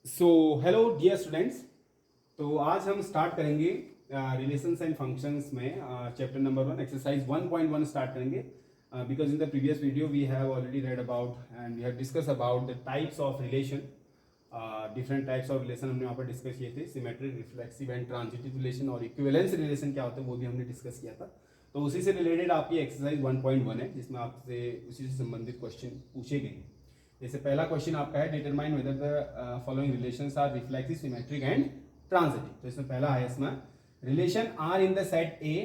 So hello dear students. तो आज हम स्टार्ट करेंगे रिलेशंस एंड फंक्शंस में चैप्टर नंबर 1 एक्सरसाइज 1.1 स्टार्ट करेंगे because in the previous video we have already read about and we have discussed about the types of relation. Different types of relation हमने वहाँ पर discuss किए थे, symmetric, reflexive and transitive relation, और equivalence relation क्या होता है वो भी हमने डिस्कस किया था। तो उसी से रिलेटेड आपकी एक्सरसाइज 1.1 है जिसमें आपसे उसी से संबंधित क्वेश्चन पूछे गए हैं। जैसे पहला क्वेश्चन आपका है, determine whether the following relations are reflexive, symmetric and transitive. तो इसमें पहला है इसमें relation R in the set A,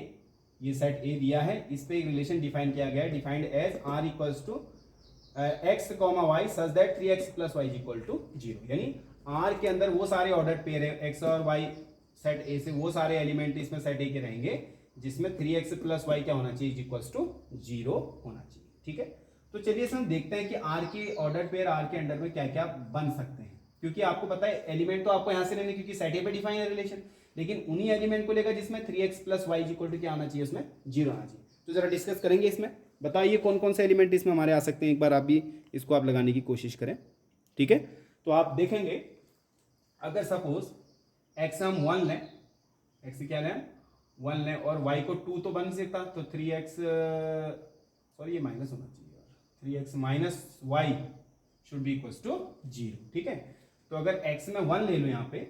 ये सेट ए दिया है, इस पे एक रिलेशन डिफाइन किया गया है, defined as R equals to x comma y such that 3x plus y equal to 0। यानी आर के अंदर वो सारे ऑर्डर पेयर है एक्स और वाई, सेट ए से वो सारे एलिमेंट इसमें सेट ए के रहेंगे जिसमें 3x प्लस वाई क्या होना चाहिए, इक्वल्स टू 0 होना चाहिए। ठीक है, तो चलिए इसमें देखते हैं कि आर के ऑर्डर पेयर आर के अंडर में क्या क्या बन सकते हैं, क्योंकि आपको पता है एलिमेंट तो आपको यहां से लेने, क्योंकि सेट ए पे डिफाइन है रिलेशन, लेकिन उन्हीं एलिमेंट को लेकर जिसमें 3x plus y equal to क्या आना चाहिए, उसमें 0 आना चाहिए। तो जरा डिस्कस करेंगे इसमें, बताइए कौन कौन से एलिमेंट इसमें हमारे आ सकते हैं। एक बार आप भी इसको आप लगाने की कोशिश करें। ठीक है, तो आप देखेंगे अगर सपोज एक्स हम 1 लें, एक्स क्या लें 1 लें, और y को 2 तो बन सकता, तो 3x, सॉरी ये माइनस होना चाहिए, 3x minus y should be equal to 0। ठीक है, तो अगर x में 1 ले लो, यहाँ पे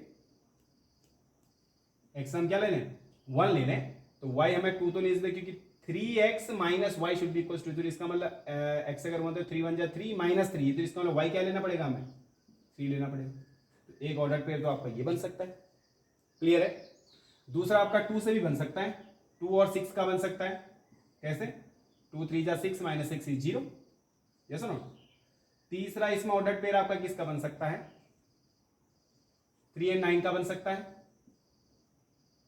x हम क्या ले लें 1 ले लें, तो y हमें 2 तो नहीं इसलिए क्योंकि 3x minus y should be equal to, तो इसका मतलब x अगर 1 तो 3 1 जा 3 माइनस 3, तो इसका मतलब y क्या लेना पड़ेगा, हमें 3 लेना पड़ेगा। तो एक ऑर्डर पेयर तो आपका ये बन सकता है, क्लियर है। दूसरा आपका 2 से भी बन सकता है, 2 और 6 का बन सकता है, कैसे 2 3 जा 6 माइनस 6 इज 0, यस नो। तीसरा इसमें ऑर्डर पेयर आपका किसका बन सकता है, 3 एंड 9 का बन सकता है,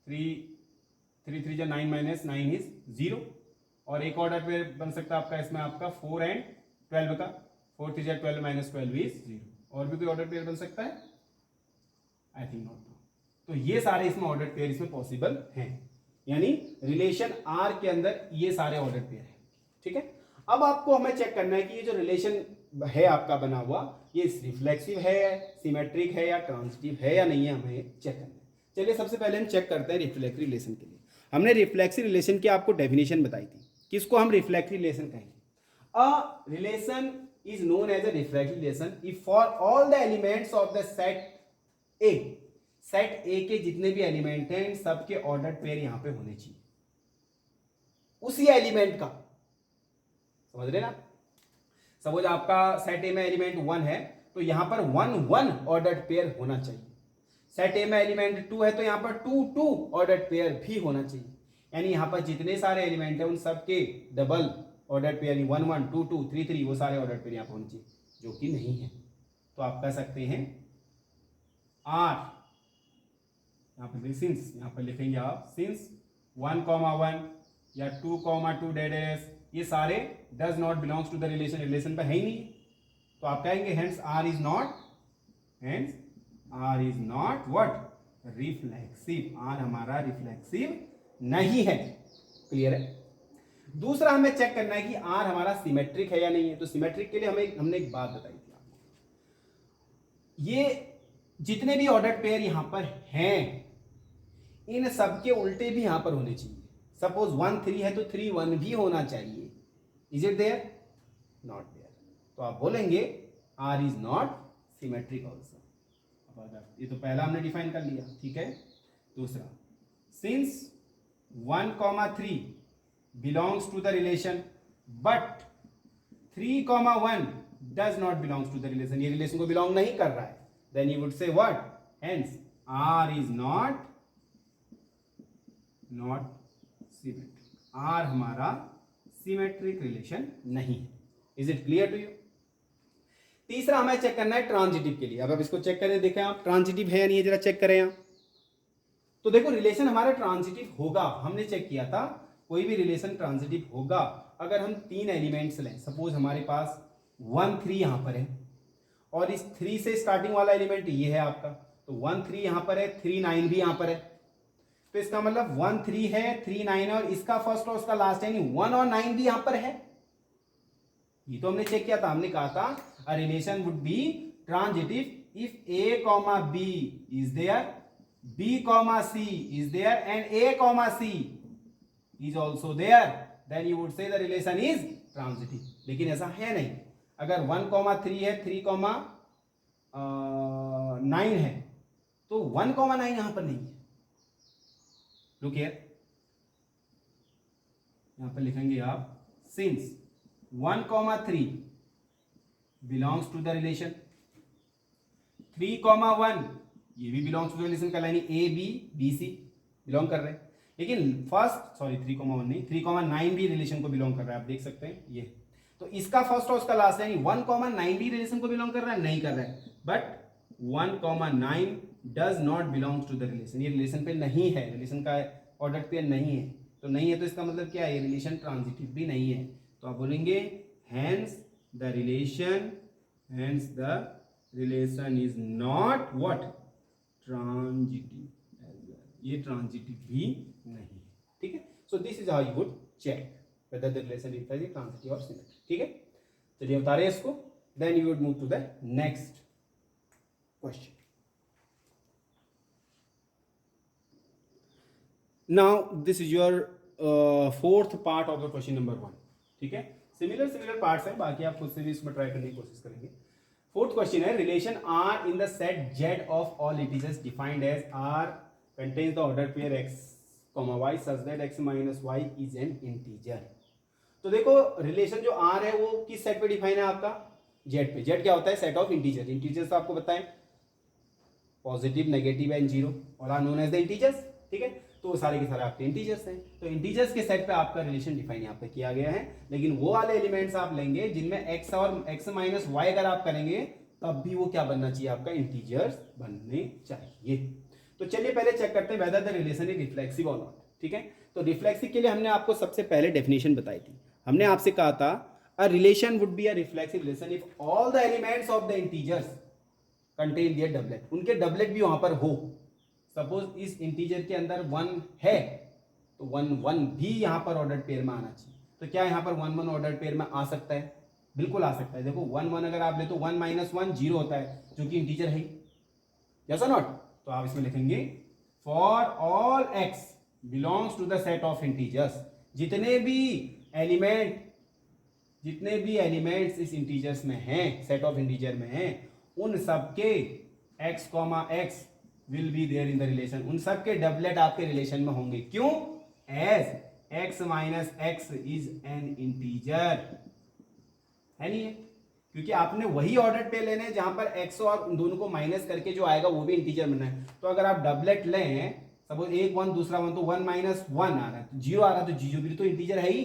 3 3 जा 9 माइनस 9 इज 0। और एक ऑर्डर पेयर बन सकता है आपका इसमें आपका 4 एंड 12 का, 4 3 जा 12 माइनस 12 इज 0। और भी कोई ऑर्डर पेयर बन सकता है, आई थिंक नॉट। तो ये सारे इसमें ऑर्डर पेयर इसमें पॉसिबल हैं, यानी रिलेशन आर के अंदर ये सारे ऑर्डर पेयर हैं। ठीक है, अब आपको हमें चेक करना है कि ये जो रिलेशन है आपका बना हुआ, ये रिफ्लेक्सिव है, सिमेट्रिक है या ट्रांजिटिव है या नहीं है, हमें चेक करना है। चलिए सबसे पहले हम चेक करते हैं रिफ्लेक्सिव रिलेशन के लिए। हमने रिफ्लेक्सिव रिलेशन की आपको डेफिनेशन बताई थी, किसको हम रिफ्लेक्सिव रिलेशन कहेंगे। A relation is known as a reflexive relation if for all the elements of the set A, set A के जितने भी एलिमेंट हैं इन सबके ऑर्डर पेयर यहां पे होने चाहिए, उसी एलिमेंट का, समझ रहे ना। सपोज आपका सेट ए में एलिमेंट 1 है, तो यहां पर 1 1 ऑर्डर पेयर होना चाहिए। सेट ए में एलिमेंट 2 है, तो यहां पर 2 2 ऑर्डर पेयर भी होना चाहिए। यानी यहां पर जितने सारे एलिमेंट हैं उन सबके डबल ऑर्डर पेयर 1 1 2 2 3 3 वो सारे ऑर्डर पेयर यहां पर होने चाहिए, जो कि नहीं है। तो आप कह सकते हैं आर, यहाँ पर सिंस, यहाँ पर लिखेंगे आप सिंस 1,1 या 2,2 डेडेस, ये सारे does not belongs to the relation, relation पे है ही नहीं, तो आप कहेंगे hence R is not, hence R is not what, reflexive. R हमारा रिफ्लेक्सिव नहीं है, क्लियर है। दूसरा हमें चेक करना है कि आर हमारा सिमेट्रिक है या नहीं है। तो सिमेट्रिक के लिए हमने एक बात बताई थी आपको, ये जितने भी ऑर्डर पेयर यहां पर हैं इन सबके उल्टे भी यहां पर होने चाहिए। सपोज 1 3 है तो 3 1 भी होना चाहिए। Is it there, not there, तो आप बोलेंगे R is not symmetric also. ये तो पहला हमने डिफाइन कर लिया, ठीक है। दूसरा, since 1,3 belongs to the relation but 3,1 does not belongs to the relation, ये रिलेशन को बिलोंग नहीं कर रहा है, then you would say what, hence R is not symmetric, R हमारा सिमेट्रिक रिलेशन नहीं है। Is it clear to you. तीसरा हमें चेक करना है ट्रांजिटिव के लिए। अब इसको चेक करें, देखें आप ट्रांजिटिव है या नहीं है, जरा चेक करें आप। तो देखो रिलेशन हमारा ट्रांजिटिव होगा, हमने चेक किया था कोई भी रिलेशन ट्रांजिटिव होगा अगर हम 3 एलिमेंट्स लें। सपोज हमारे पास 1 3 यहां पर है और इस 3 से स्टार्टिंग वाला एलिमेंट ये है आपका, तो 1 3 यहां पर है, 3 9 भी यहां पर है, तो इसका मतलब 1 3 है, 3 9 है, और इसका फर्स्ट और उसका लास्ट यानी 1 और 9 भी यहां पर है। ये तो हमने चेक किया था, हमने कहा था a relation would B transitive if a comma b is there, b comma c is there and a comma c is also there, then you would say the relation is transitive. लेकिन ऐसा है नहीं. अगर 1,3 है, 3,9 है, तो 1,9 यहां पर नहीं है. लुक हियर, यहां पर लिखेंगे आप since 1,3 belongs to the relation, 3,1 ये भी बिलोंग्स टू द रिलेशन कहलाएंगे, A B B C belong कर रहे हैं. लेकिन फर्स्ट 3,1 नहीं, 3,9 भी रिलेशन को बिलोंग कर रहा है. आप देख सकते हैं ये. तो इसका फर्स्ट और उसका लास्ट यानी 1,9 भी रिलेशन को बिलोंग कर रहा है, नहीं कर रहा है. But 1,9 does not belongs to the relation. ये रिलेशन पे नहीं है, रिलेशन का ऑर्डर पेयर नहीं है. तो नहीं है तो इसका मतलब क्या है, ये रिलेशन ट्रांजिटिव भी नहीं है. तो आप बोलेंगे hence the relation is not what, transitive. ये ट्रांजिटिव भी नहीं है. ठीक है. So this is how you would check whether the relation is transitive or symmetric. ठीक है. चलिए बता रहे हैं इसको. Then you would move to the next question. Now this is your fourth part of the question number 1. ठीक है. Similar parts हैं, बाकी आप खुद से भी इसमें ट्राई करने की कोशिश करेंगे. फोर्थ क्वेश्चन है, relation R in the set Z of all integers defined as R contains the order pair x y such that x minus y is an integer. तो देखो रिलेशन जो आर है वो किस सेट पे define है आपका, जेड पे. जेड क्या होता है, सेट ऑफ इंटीजर. इंटीजर्स तो आपको बताएं पॉजिटिव, नेगेटिव एंड जीरो, और are known as the integers. ठीक है. तो सारे के सारे आपके इंटीजर्स हैं. तो इंटीजर्स के सेट पे आपका रिलेशन डिफाइन यहाँ पे किया गया है. लेकिन वो वाले एलिमेंट्स आप लेंगे जिनमें एक्स और एक्स माइनस वाई अगर आप करेंगे तब भी वो क्या बनना चाहिए, आपका इंटीजर्स बनने चाहिए. तो चलिए पहले चेक करते हैं weather the relation is reflexive और नॉट. ठीक है. तो रिफ्लेक्सिव के लिए हमने आपको सबसे पहले डेफिनेशन बताई थी. हमने आपसे कहा था a relation would be a reflexive relation if all the elements of the integers contain their doublet. उनके डबलेट भी वहां पर हो. सपोज इस इंटीजर के अंदर 1 है तो 1 भी यहां पर ऑर्डर पेयर में आना चाहिए. तो क्या यहां पर 1 ऑर्डर पेयर में आ सकता है, बिल्कुल आ सकता है. देखो 1 अगर आप ले तो 1 - 1 0 होता है जो कि इंटीजर है. यस और नॉट. तो आप इसमें लिखेंगे for all x belongs to the set of integers. जितने भी एलिमेंट्स इस इंटीजर्स में हैं, सेट ऑफ इंटीजर में हैं, उन सबके x, x will be there in the relation. उन सबके डबलेट आपके रिलेशन में होंगे. क्यों? As x minus x is an integer है नहीं है, क्योंकि आपने वही ऑर्डर पे लेने जहां पर x और उन दोनों को माइनस करके जो आएगा वो भी इंटीजर बनना है. तो अगर आप डबलेट लें, सपोज एक 1 दूसरा 1, तो 1 - 1 आ रहा है, तो 0 आ रहा है, तो 0 भी तो इंटीजर है ही.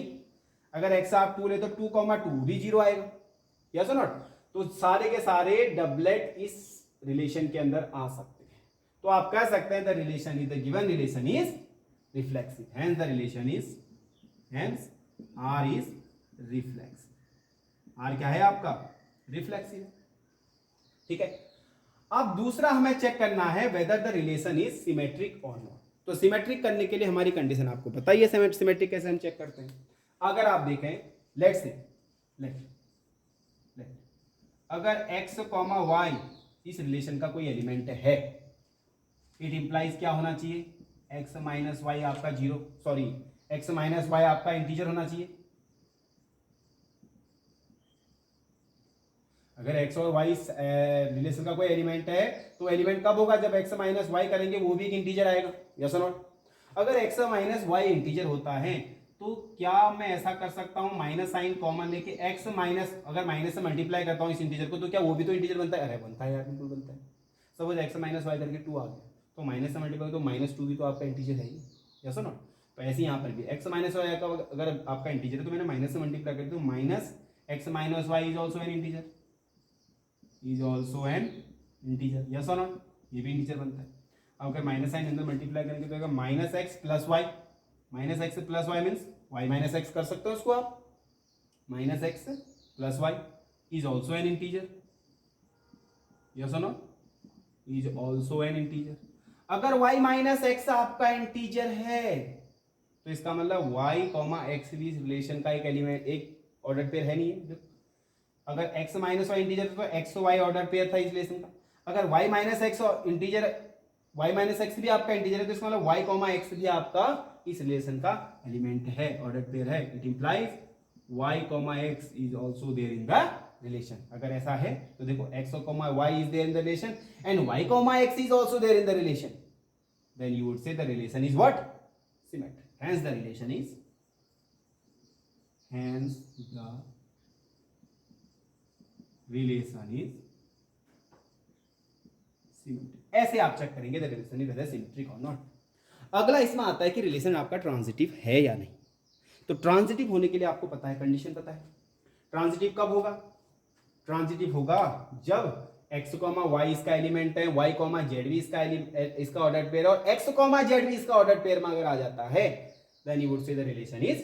अगर x आप 2 ले तो 2,2 भी 0 आएगा. यस और नॉट. तो सारे के सारे डबलेट इस रिलेशन के अंदर आ सकते हैं. तो आप कह सकते हैं the relation is the given relation is reflexive. Hence the relation is, hence R is reflexive. R क्या है आपका, रिफ्लेक्सिव. ठीक है. अब दूसरा हमें चेक करना है whether the relation is symmetric और नॉट. तो सिमेट्रिक करने के लिए हमारी कंडीशन आपको बताइए. सिमेट्रिक कैसे हम चेक करते हैं. अगर आप देखें, लेट्स से अगर x, y इस रिलेशन का कोई एलिमेंट है, इट इंप्लाइज क्या होना चाहिए, x माइनस वाई आपका x माइनस वाई आपका इंटीजर होना चाहिए. अगर x और y रिलेशन का कोई एलिमेंट है तो एलिमेंट कब होगा, जब x माइनस वाई करेंगे वो भी एक इंटीजर आएगा. यस और नॉट. अगर x माइनस वाई इंटीजर होता है तो क्या मैं ऐसा कर सकता हूं, माइनस साइन कॉमन लेके x माइनस, अगर माइनस से मल्टीप्लाई करता हूं इस इंटीजर को, तो क्या वो भी तो इंटीजर बनता है. अरे बनता है यार, बिल्कुल बनता है. सपोज x माइनस वाई करके 2 आ गया, तो माइनस से मल्टीप्लाई तो -2 भी तो आपका इंटीजर है ही. यस और नॉट. तो ऐसे यहाँ पर भी x माइनस वाई का अगर आपका इंटीजर है तो मैंने माइनस से मल्टीप्लाई कर दिया, तो minus x minus y is also an integer, is also an integer. Yes और नॉट. ये भी इंटीजर बनता है. अब अगर माइनस साइन अंदर मल्टीप्लाई करेंगे तो minus X plus Y, minus X plus Y means Y minus X कर सकते हो उसको आप. Minus X plus Y is also an integer. Yes और not. Is also an integer. अगर y माइनस एक्स आपका इंटीजर है तो इसका मतलब y, x भी रिलेशन का एक एलिमेंट, एक ऑर्डर पेयर है नहीं है. अगर x माइनस वाई इंटीजर तो x y ऑर्डर पेयर था इस रिलेशन का. अगर y माइनस एक्स और इंटीजर y माइनस एक्स भी आपका इंटीजर है तो इसका मतलब y कॉमा एक्स भी आपका इस रिलेशन का एलिमेंट है, ऑर्डर पेयर है. It implies y comma x is also there in the relation. अगर ऐसा है तो देखो x comma y is there in the relation and y comma x is also there in the relation, then you would say the relation is what? Symmetric. Hence the relation is symmetric. ऐसे आप check करेंगे the relation is whether symmetric और not. अगला इसमें आता है कि relation आपका ट्रांजिटिव है या नहीं. तो ट्रांजिटिव होने के लिए आपको पता है, कंडीशन पता है. ट्रांजिटिव कब होगा? ट्रांजिटिव होगा जब x कॉमा वाई इसका एलिमेंट है, y कॉमा जेड भी इसका ऑर्डर पेयर और x कॉमा जेड भी इसका ऑर्डर पेयर में अगर आ जाता है then you would say the relation is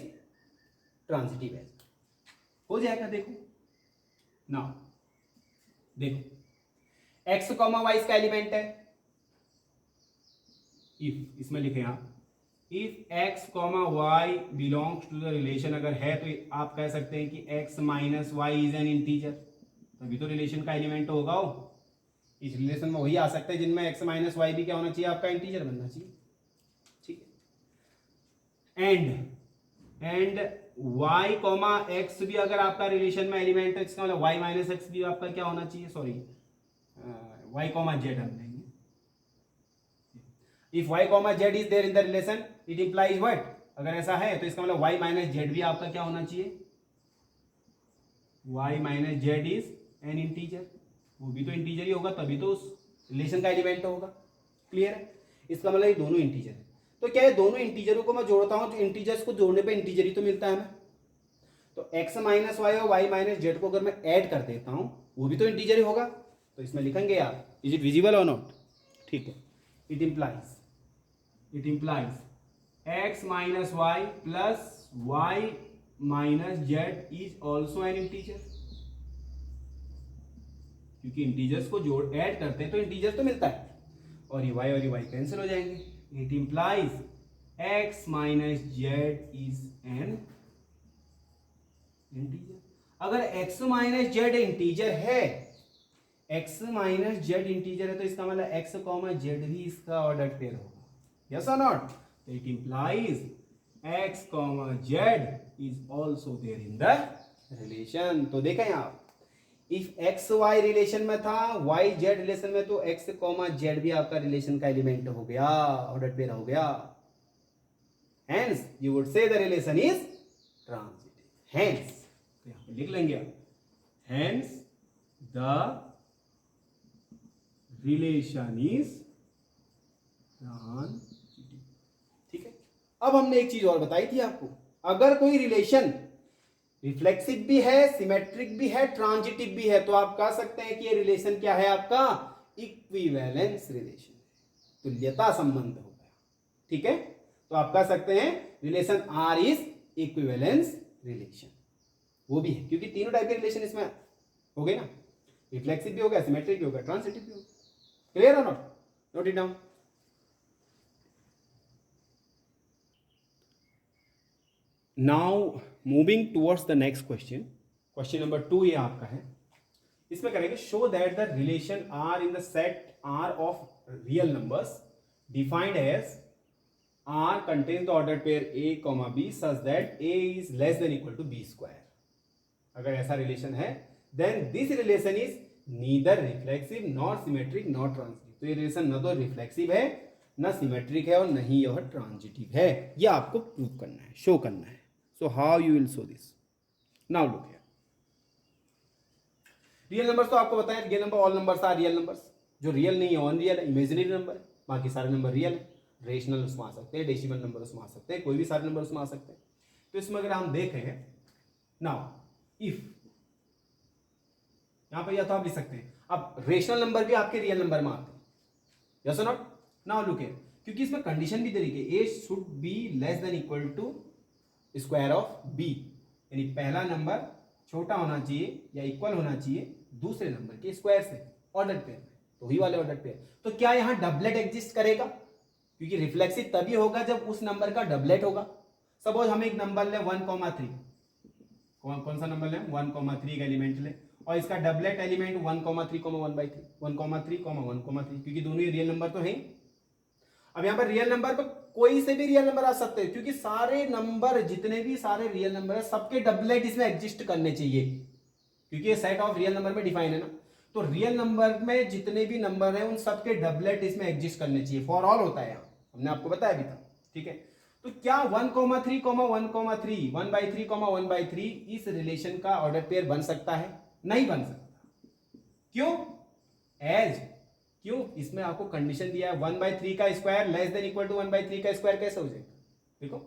transitive है. हो जाएगा. देखो नाउ देखो x कॉमा वाई इसका एलिमेंट है. इफ इसमें लिखे आप if x comma y belongs to the relation, अगर है तो आप कह सकते हैं कि x minus y is an integer. तभी तो रिलेशन का एलिमेंट होगा वो. इस रिलेशन में वही आ सकता है जिनमें x माइनस वाई भी क्या होना चाहिए? आपका इंटीजर बनना चाहिए. ठीक है. एंड y कॉमा एक्स भी अगर आपका रिलेशन में एलिमेंट है, इसका मतलब y माइनस एक्स भी आपका क्या होना चाहिए? सॉरी y कॉमा जेड हम लेंगे. If y comma z is there in the relation it implies what? अगर ऐसा है तो इसका मतलब y माइनस जेड भी आपका क्या होना चाहिए? y minus z is an integer. वो भी तो इंटीजर ही होगा, तभी तो उस रिलेशन का एलिमेंट होगा. क्लियर है? इसका मतलब ये दोनों इंटीजर है. तो क्या है, दोनों इंटीजरों को मैं जोड़ता हूं तो इंटीजर्स को जोड़ने पे इंटीजर ही तो मिलता है हमें. तो x माइनस वाई और y माइनस जेड को अगर मैं ऐड कर देता हूं वो भी तो इंटीजर ही होगा. तो इसमें लिखेंगे आप is it visible or not? ठीक है. It implies x minus y plus y minus z is also an integer. क्योंकि इंटीजर्स को जोड़ ऐड करते हैं तो इंटीजर तो मिलता है और ये y कैंसिल हो जाएंगे. It implies x minus z is an integer. अगर x माइनस जेड इंटीजर है, x माइनस जेड इंटीजर है तो इसका मतलब x कॉमा जेड भी इसका ऑर्डर पेयर होगा. यस और नॉट? तो it implies x comma z is also there in the relation. तो देखें आप, इफ एक्स वाई रिलेशन में था, वाई जेड रिलेशन में, तो एक्स कॉमा जेड भी आपका रिलेशन का एलिमेंट हो गया, ऑर्डर पेयर हो गया. Hence you would say the relation is transitive. Hence तो यहां पे लिख लेंगे आप, hence the relation is transitive. ठीक है. अब हमने एक चीज और बताई थी आपको, अगर कोई रिलेशन रिफ्लेक्सिव भी है, सिमेट्रिक भी है, ट्रांजिटिव भी है, तो आप कह सकते हैं कि ये रिलेशन क्या है आपका? इक्विवेलेंस रिलेशन, तुल्यता संबंध हो गया. ठीक है. तो आप कह सकते हैं relation R is equivalence relation. वो भी है क्योंकि तीनों टाइप के रिलेशन इसमें हो गए ना. रिफ्लेक्सिव भी हो गया, सिमेट्रिक भी हो गया, ट्रांजिटिव भी हो गया. Clear or not? Note it down. Now moving towards the next question. Question number 2 ये आपका है. इसमें करेंगे show that the relation R in the set R of real numbers defined as R contains the order pair a comma b such that a is less than equal to b square. अगर ऐसा रिलेशन है then this relation is neither reflexive nor symmetric nor transitive. तो ये relation न तो reflexive है, न सिमेट्रिक है और न ही यह ट्रांजिटिव है. यह आपको प्रूव करना है, शो करना है. So how you will show this? Now look here. Real numbers तो आपको बताएं, real number all numbers are real numbers. जो रियल नहीं है ऑन रियल है, इमेजिनरी नंबर है. बाकी सारे नंबर रियल है. रेशनल उसमें आ सकते हैं, डेसिमल नंबर उसमें आ सकते हैं, कोई भी सारे नंबर उसमें आ सकते हैं. तो इसमें अगर हम देखें नाउ इफ यहां पर या तो आप लिख सकते हैं अब रेशनल नंबर भी आपके रियल नंबर में आते हैं. यस और नॉट? नाउ लुक हियर, क्योंकि इसमें कंडीशन भी दे रही है A should be less than equal to square of B. यानी पहला नंबर छोटा होना चाहिए या इक्वल होना चाहिए दूसरे नंबर के स्क्वायर से ऑर्डर पेयर में. तो वही वाले ऑर्डर पेयर. तो क्या यहां डबलेट एग्जिस्ट करेगा? क्योंकि रिफ्लेक्सिव तभी होगा जब उस नंबर का डबलेट होगा. सपोज हम एक नंबर ले 1,3. कौन सा नंबर ले? 1,3 का एलिमेंट ले और इसका डबलेट एलिमेंट 1,3, 1/3, 1,3, 1,3, क्योंकि दोनों ही रियल नंबर तो हैं। अब यहाँ पर रियल नंबर पर कोई से भी रियल नंबर आ सकते हैं, क्योंकि सारे नंबर जितने भी सारे रियल नंबर है सबके डबलेट इसमें एग्जिस्ट करने चाहिए, क्योंकि ये सेट ऑफ रियल नंबर में डिफाइन है ना। तो रियल नंबर में जितने भी नंबर है उन सबके डबलेट इसमें एग्जिस्ट करने चाहिए। फॉर ऑल होता है यहाँ, हमने आपको बताया भी था, ठीक है। तो क्या 1,3, 1,3, 1/3, 1/3 इस रिलेशन का ऑर्डर पेयर बन सकता है? नहीं बन सकता। क्यों? एज क्यों? इसमें आपको कंडीशन दिया है 1/3 का square less than equal to 1/3 का स्क्वायर। कैसे हो जाएगा? देखो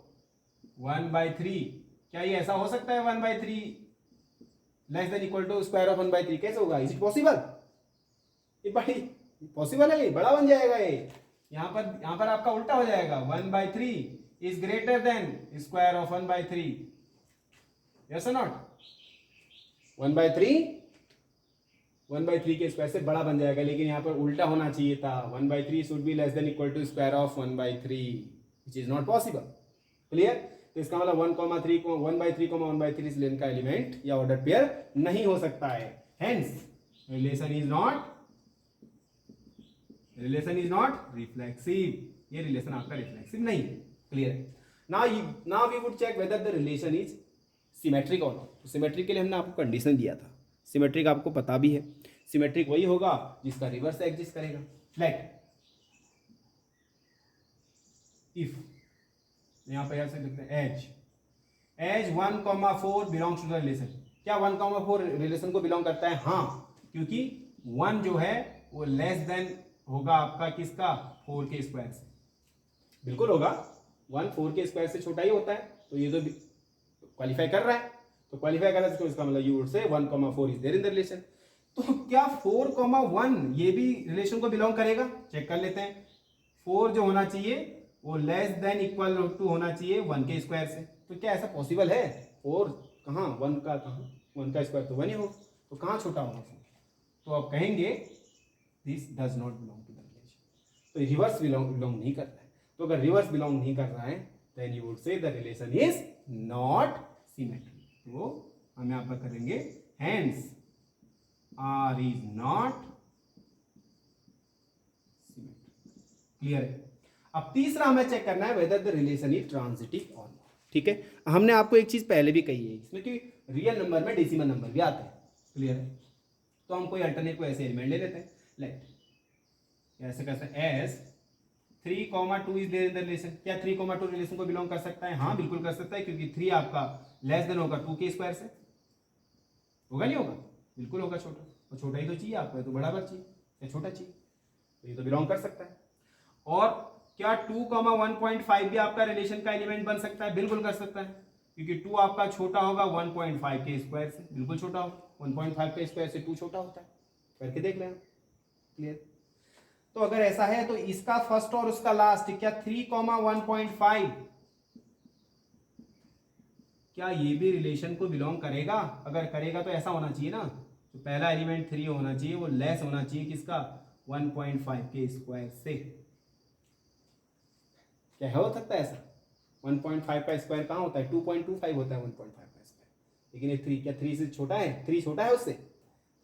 1/3, क्या ये ऐसा हो सकता है 1/3 less than equal to square of 1/3? कैसे होगा? Is it possible? ये बड़ी पॉसिबल है, ये बड़ा बन जाएगा। ये यहां पर आपका उल्टा हो जाएगा, 1/3 is greater than square of 1/3। Yes और नॉट? 1/3 के स्क्वायर से बड़ा बन जाएगा, लेकिन यहाँ पर उल्टा होना चाहिए था, 1/3 should be less than equal to square of 1/3, which is not possible. Clear? तो इसका मतलब 1,3, 1/3 इस लेन का एलिमेंट या ऑर्डर पेयर नहीं हो सकता है। Hence relation is not reflexive. ये रिलेशन आपका रिफ्लेक्सिव नहीं है। क्लियर है? Now we would check whether the relation is symmetric और नॉट। तो सिमेट्रिक के लिए हमने आपको कंडीशन दिया था, सिमेट्रिक आपको पता भी है। सिमेट्रिक वही होगा जिसका रिवर्स एग्जिस्ट करेगा। लेट इफ, यहां पर ऐसे लिखते हैं as 1,4 belongs to the relation. क्या 1,4 रिलेशन को बिलोंग करता है? हाँ, क्योंकि 1 जो है वो लेस देन होगा आपका किसका? 4 के स्क्वायर से। बिल्कुल होगा, 1 4 के स्क्वायर से छोटा ही होता है। तो ये तो क्वालिफाई कर रहा है, तो क्वालिफाई कर रहा है तो इसका मतलब you would say 1,4 is there in the relation. तो क्या 4,1 ये भी रिलेशन को बिलोंग करेगा? चेक कर लेते हैं। 4 जो होना चाहिए वो लेस देन इक्वल टू होना चाहिए 1 के स्क्वायर से। तो क्या ऐसा पॉसिबल है? 4 कहाँ, 1 का कहाँ, 1 का स्क्वायर तो 1 ही होगा, तो कहाँ छोटा होगा 4? तो आप कहेंगे this does not belong to the relation. तो रिवर्स बिलोंग नहीं करता है। तो अगर रिवर्स बिलोंग नहीं कर रहा है then you would say the relation is not symmetric. तो हम यहां पर करेंगे hence R is not symmetric. Clear है? अब तीसरा हमें चेक करना है whether the relation is transitive or not. ठीक है, हमने आपको एक चीज पहले भी कही है इसमें कि रियल नंबर में डेसिमल नंबर भी आते हैं। क्लियर है? तो हम कोई अल्टरनेट को ऐसे एलिमेंट ले लेते हैं। लेट ऐसे करते हैं as 3,2 is there in the relation. क्या 3,2 रिलेशन को बिलोंग कर सकता है? हाँ बिल्कुल कर सकता है, क्योंकि 3 आपका लेस देन होगा 2 के स्क्वायर से। होगा नहीं होगा? बिल्कुल होगा। छोटा और छोटा ही तो चाहिए आपको, तो बराबर चाहिए या छोटा चाहिए, तो ये तो बिलोंग कर सकता है। और क्या 2,1.5 भी आपका रिलेशन का एलिमेंट बन सकता है? बिल्कुल कर सकता है, क्योंकि 2 आपका छोटा होगा 1.5 के स्क्वायर से। बिल्कुल छोटा होगा, 1.5 के स्क्वायर से 2 छोटा होता है। करके देख लेना। क्लियर? तो अगर ऐसा है तो इसका फर्स्ट और उसका लास्ट क्या 3,1.5 क्या ये भी रिलेशन को बिलोंग करेगा? अगर करेगा तो ऐसा होना चाहिए ना, तो पहला एलिमेंट 3 होना चाहिए, वो लेस होना चाहिए किसका? 1.5 के स्क्वायर से। क्या हो सकता है ऐसा? 1.5 का स्क्वायर कहाँ होता है? 2.25 होता है 1.5 का स्क्वायर। लेकिन ये 3 क्या 3 से छोटा है? 3 छोटा है उससे,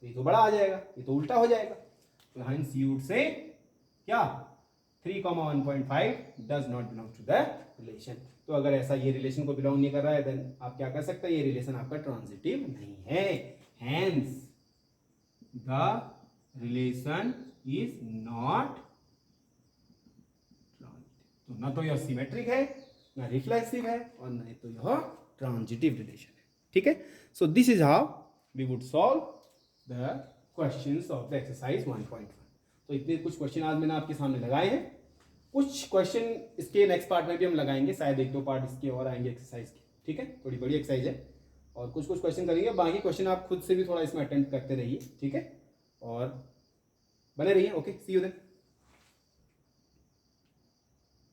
3 तो बड़ा आ जाएगा, ये तो उल्टा हो जाएगा। तो हेंस यू वुड से क्या 3,1.5 does not belong to the relation. तो अगर ऐसा ये रिलेशन को बिलोंग नहीं कर रहा है देन आप क्या कर सकते हैं? ये रिलेशन आपका ट्रांजिटिव नहीं है। Hence the relation is not transitive. तो ना तो यह सिमेट्रिक है, ना रिफ्लेक्सिव है, और ना तो यह ट्रांजिटिव रिलेशन है। ठीक है, so this is how we would solve the questions of the exercise 1.1। तो इतने कुछ क्वेश्चन आज मैंने आपके सामने लगाए हैं। कुछ क्वेश्चन इसके नेक्स्ट पार्ट में भी हम लगाएंगे, शायद 1-2 पार्ट इसके और आएंगे एक्सरसाइज के। ठीक है, थोड़ी बड़ी एक्सरसाइज है और कुछ क्वेश्चन करेंगे। बाकी क्वेश्चन आप खुद से भी थोड़ा इसमें अटेम्प्ट करते रहिए। ठीक है, और बने रहिए। Okay, see you then.